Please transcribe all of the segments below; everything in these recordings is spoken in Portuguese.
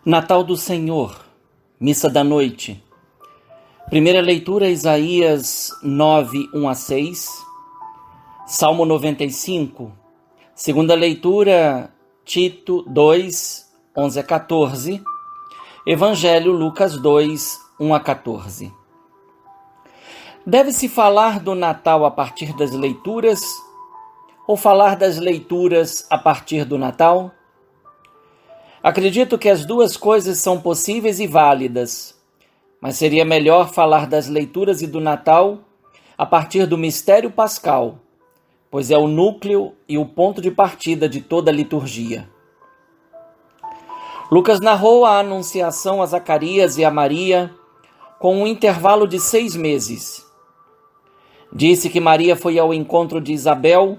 Natal do Senhor, Missa da Noite. Primeira leitura, Isaías 9, 1 a 6. Salmo 95. Segunda leitura, Tito 2, 11 a 14. Evangelho, Lucas 2, 1 a 14. Deve-se falar do Natal a partir das leituras ou falar das leituras a partir do Natal? Acredito que as duas coisas são possíveis e válidas, mas seria melhor falar das leituras e do Natal a partir do mistério pascal, pois é o núcleo e o ponto de partida de toda a liturgia. Lucas narrou a anunciação a Zacarias e a Maria com um intervalo de 6 meses. Disse que Maria foi ao encontro de Isabel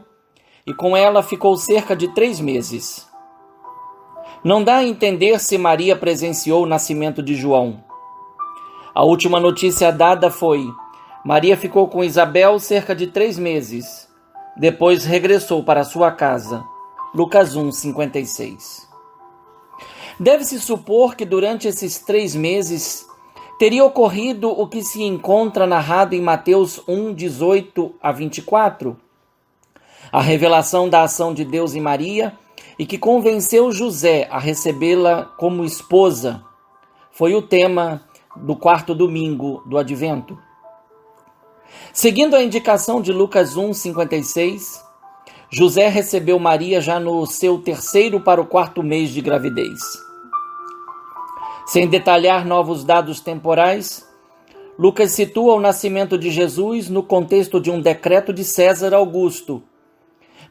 e com ela ficou cerca de 3 meses. Não dá a entender se Maria presenciou o nascimento de João. A última notícia dada foi: Maria ficou com Isabel cerca de 3 meses. Depois regressou para sua casa. Lucas 1, 56. Deve-se supor que durante esses 3 meses teria ocorrido o que se encontra narrado em Mateus 1, 18 a 24. A revelação da ação de Deus em Maria e que convenceu José a recebê-la como esposa, foi o tema do 4º domingo do Advento. Seguindo a indicação de Lucas 1, 56, José recebeu Maria já no seu 3º para o 4º mês de gravidez. Sem detalhar novos dados temporais, Lucas situa o nascimento de Jesus no contexto de um decreto de César Augusto,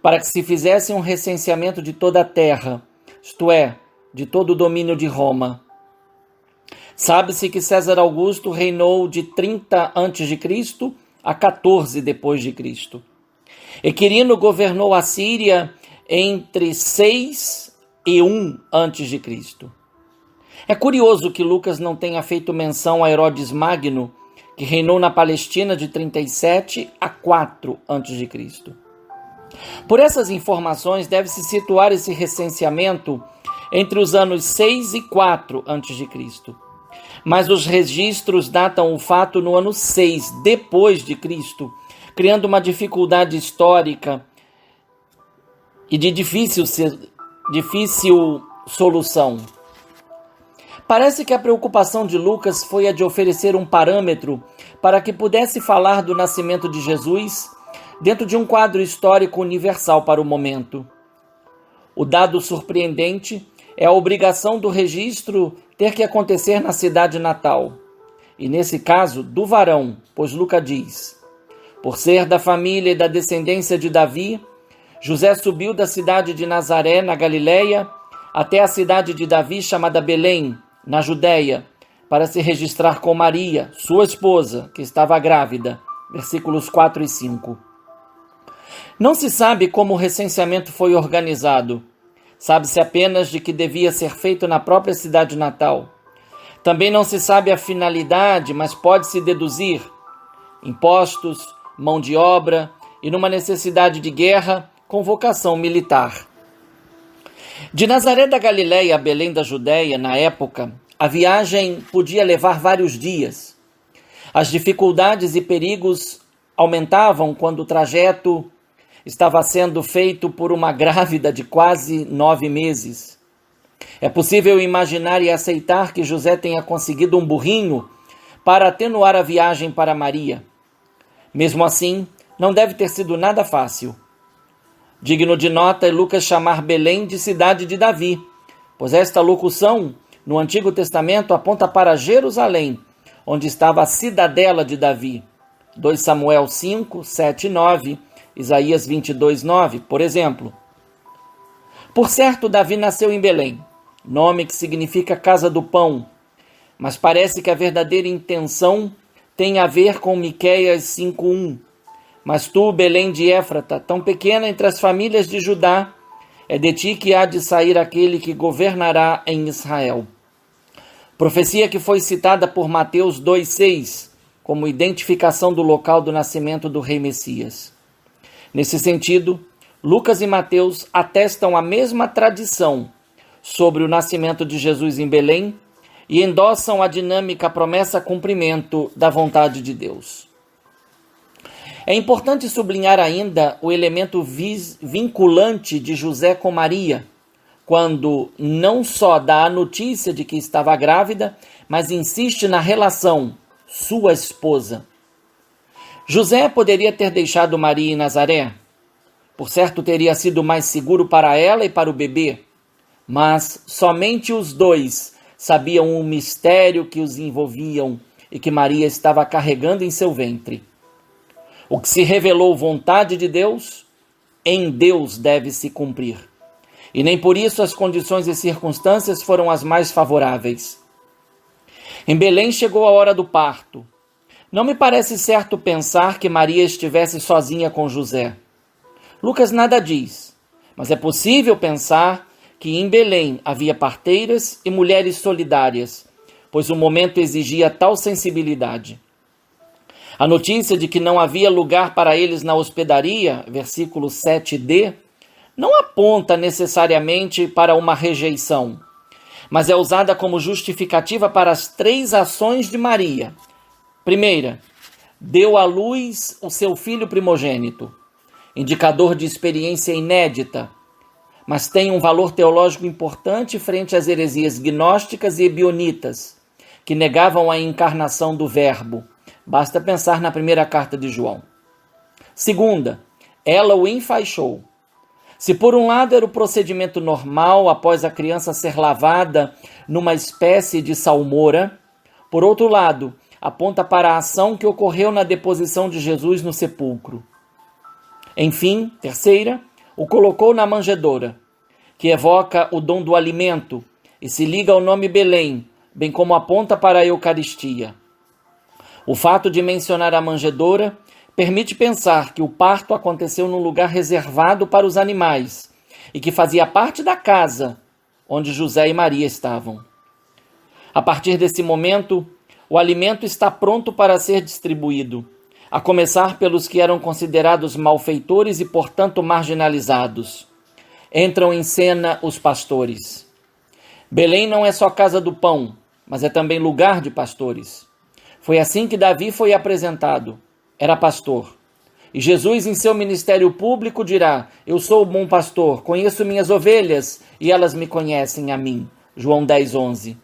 para que se fizesse um recenseamento de toda a terra, isto é, de todo o domínio de Roma. Sabe-se que César Augusto reinou de 30 a.C. a 14 depois de Cristo. E Quirino governou a Síria entre 6 e 1 a.C. É curioso que Lucas não tenha feito menção a Herodes Magno, que reinou na Palestina de 37 a 4 a.C. Por essas informações, deve-se situar esse recenseamento entre os anos 6 e 4 a.C. Mas os registros datam o fato no ano 6 depois de Cristo, criando uma dificuldade histórica e de difícil solução. Parece que a preocupação de Lucas foi a de oferecer um parâmetro para que pudesse falar do nascimento de Jesus dentro de um quadro histórico universal para o momento. O dado surpreendente é a obrigação do registro ter que acontecer na cidade natal, e nesse caso, do varão, pois Lucas diz: por ser da família e da descendência de Davi, José subiu da cidade de Nazaré, na Galileia, até a cidade de Davi, chamada Belém, na Judéia, para se registrar com Maria, sua esposa, que estava grávida. Versículos 4 e 5. Não se sabe como o recenseamento foi organizado. Sabe-se apenas de que devia ser feito na própria cidade natal. Também não se sabe a finalidade, mas pode-se deduzir impostos, mão de obra e, numa necessidade de guerra, convocação militar. De Nazaré da Galileia a Belém da Judéia, na época, a viagem podia levar vários dias. As dificuldades e perigos aumentavam quando o trajeto estava sendo feito por uma grávida de quase 9 meses. É possível imaginar e aceitar que José tenha conseguido um burrinho para atenuar a viagem para Maria. Mesmo assim, não deve ter sido nada fácil. Digno de nota é Lucas chamar Belém de cidade de Davi, pois esta locução, no Antigo Testamento, aponta para Jerusalém, onde estava a cidadela de Davi. 2 Samuel 5, 7 e 9, Isaías 22, 9, por exemplo. Por certo, Davi nasceu em Belém, nome que significa casa do pão, mas parece que a verdadeira intenção tem a ver com Miqueias 5:1. Mas tu, Belém de Éfrata, tão pequena entre as famílias de Judá, é de ti que há de sair aquele que governará em Israel. Profecia que foi citada por Mateus 2,6 como identificação do local do nascimento do rei Messias. Nesse sentido, Lucas e Mateus atestam a mesma tradição sobre o nascimento de Jesus em Belém e endossam a dinâmica promessa-cumprimento da vontade de Deus. É importante sublinhar ainda o elemento vinculante de José com Maria, quando não só dá a notícia de que estava grávida, mas insiste na relação, sua esposa. José poderia ter deixado Maria em Nazaré. Por certo, teria sido mais seguro para ela e para o bebê. Mas somente os dois sabiam o mistério que os envolviam e que Maria estava carregando em seu ventre. O que se revelou vontade de Deus, em Deus deve se cumprir. E nem por isso as condições e circunstâncias foram as mais favoráveis. Em Belém chegou a hora do parto. Não me parece certo pensar que Maria estivesse sozinha com José. Lucas nada diz, mas é possível pensar que em Belém havia parteiras e mulheres solidárias, pois o momento exigia tal sensibilidade. A notícia de que não havia lugar para eles na hospedaria, versículo 7d, não aponta necessariamente para uma rejeição, mas é usada como justificativa para as 3 ações de Maria. Primeira, deu à luz o seu filho primogênito, indicador de experiência inédita, mas tem um valor teológico importante frente às heresias gnósticas e ebionitas, que negavam a encarnação do Verbo. Basta pensar na primeira carta de João. Segunda, ela o enfaixou. Se por um lado era o procedimento normal após a criança ser lavada numa espécie de salmoura, por outro lado, aponta para a ação que ocorreu na deposição de Jesus no sepulcro. Enfim, terceira, o colocou na manjedoura, que evoca o dom do alimento e se liga ao nome Belém, bem como aponta para a Eucaristia. O fato de mencionar a manjedoura permite pensar que o parto aconteceu num lugar reservado para os animais e que fazia parte da casa onde José e Maria estavam. A partir desse momento, o alimento está pronto para ser distribuído, a começar pelos que eram considerados malfeitores e, portanto, marginalizados. Entram em cena os pastores. Belém não é só casa do pão, mas é também lugar de pastores. Foi assim que Davi foi apresentado. Era pastor. E Jesus, em seu ministério público, dirá: eu sou o bom pastor, conheço minhas ovelhas e elas me conhecem a mim. João 10:11.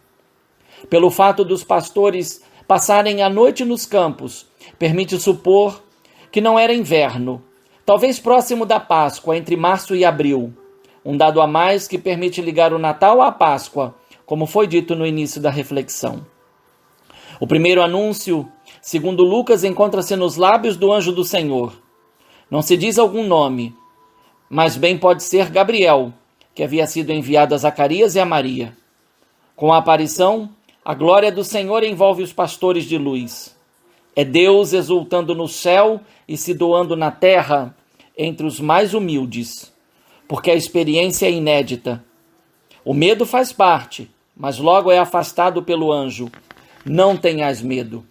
Pelo fato dos pastores passarem a noite nos campos, permite supor que não era inverno, talvez próximo da Páscoa, entre março e abril. Um dado a mais que permite ligar o Natal à Páscoa, como foi dito no início da reflexão. O primeiro anúncio, segundo Lucas, encontra-se nos lábios do anjo do Senhor. Não se diz algum nome, mas bem pode ser Gabriel, que havia sido enviado a Zacarias e a Maria. Com a aparição, a glória do Senhor envolve os pastores de luz. É Deus exultando no céu e se doando na terra entre os mais humildes, porque a experiência é inédita. O medo faz parte, mas logo é afastado pelo anjo. Não tenhas medo.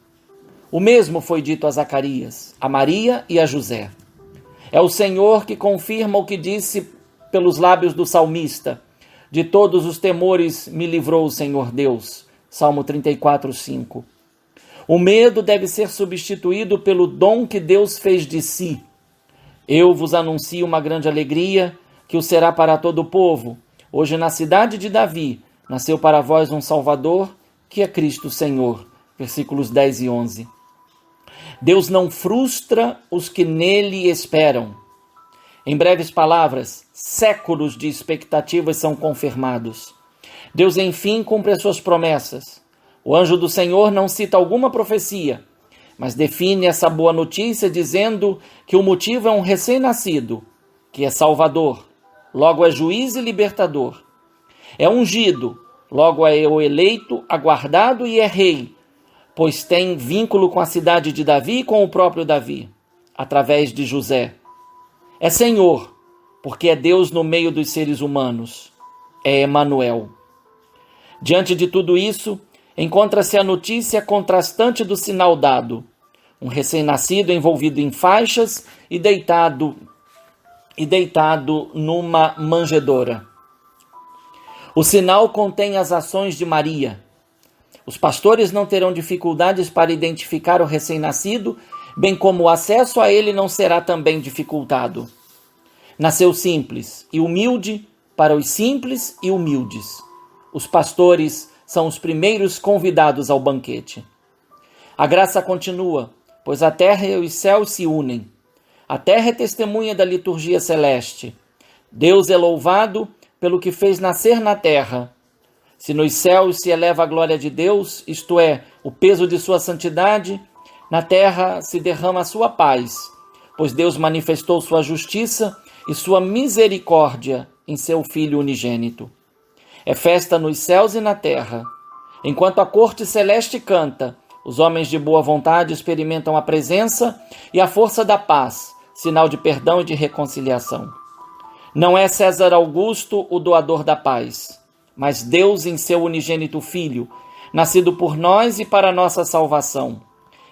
O mesmo foi dito a Zacarias, a Maria e a José. É o Senhor que confirma o que disse pelos lábios do salmista: de todos os temores me livrou o Senhor Deus. Salmo 34:5. O medo deve ser substituído pelo dom que Deus fez de si. Eu vos anuncio uma grande alegria, que o será para todo o povo. Hoje na cidade de Davi, nasceu para vós um Salvador, que é Cristo Senhor. Versículos 10 e 11. Deus não frustra os que nele esperam. Em breves palavras, séculos de expectativas são confirmados. Deus, enfim, cumpre as suas promessas. O anjo do Senhor não cita alguma profecia, mas define essa boa notícia dizendo que o motivo é um recém-nascido, que é Salvador, logo é juiz e libertador. É ungido, logo é o eleito, aguardado e é rei, pois tem vínculo com a cidade de Davi e com o próprio Davi, através de José. É Senhor, porque é Deus no meio dos seres humanos. É Emanuel. Diante de tudo isso, encontra-se a notícia contrastante do sinal dado. Um recém-nascido envolvido em faixas e deitado numa manjedoura. O sinal contém as ações de Maria. Os pastores não terão dificuldades para identificar o recém-nascido, bem como o acesso a ele não será também dificultado. Nasceu simples e humilde para os simples e humildes. Os pastores são os primeiros convidados ao banquete. A graça continua, pois a terra e os céus se unem. A terra é testemunha da liturgia celeste. Deus é louvado pelo que fez nascer na terra. Se nos céus se eleva a glória de Deus, isto é, o peso de sua santidade, na terra se derrama a sua paz, pois Deus manifestou sua justiça e sua misericórdia em seu Filho unigênito. É festa nos céus e na terra. Enquanto a corte celeste canta, os homens de boa vontade experimentam a presença e a força da paz, sinal de perdão e de reconciliação. Não é César Augusto o doador da paz, mas Deus em seu unigênito Filho, nascido por nós e para nossa salvação.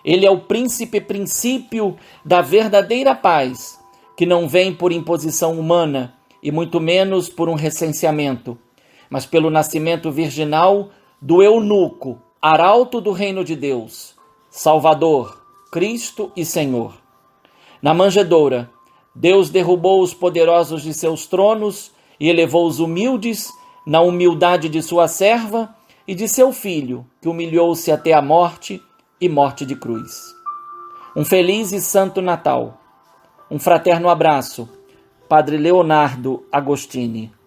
Ele é o princípio da verdadeira paz, que não vem por imposição humana e muito menos por um recenseamento, mas pelo nascimento virginal do eunuco, arauto do reino de Deus, Salvador, Cristo e Senhor. Na manjedoura, Deus derrubou os poderosos de seus tronos e elevou os humildes na humildade de sua serva e de seu filho, que humilhou-se até a morte e morte de cruz. Um feliz e santo Natal. Um fraterno abraço. Padre Leonardo Agostini.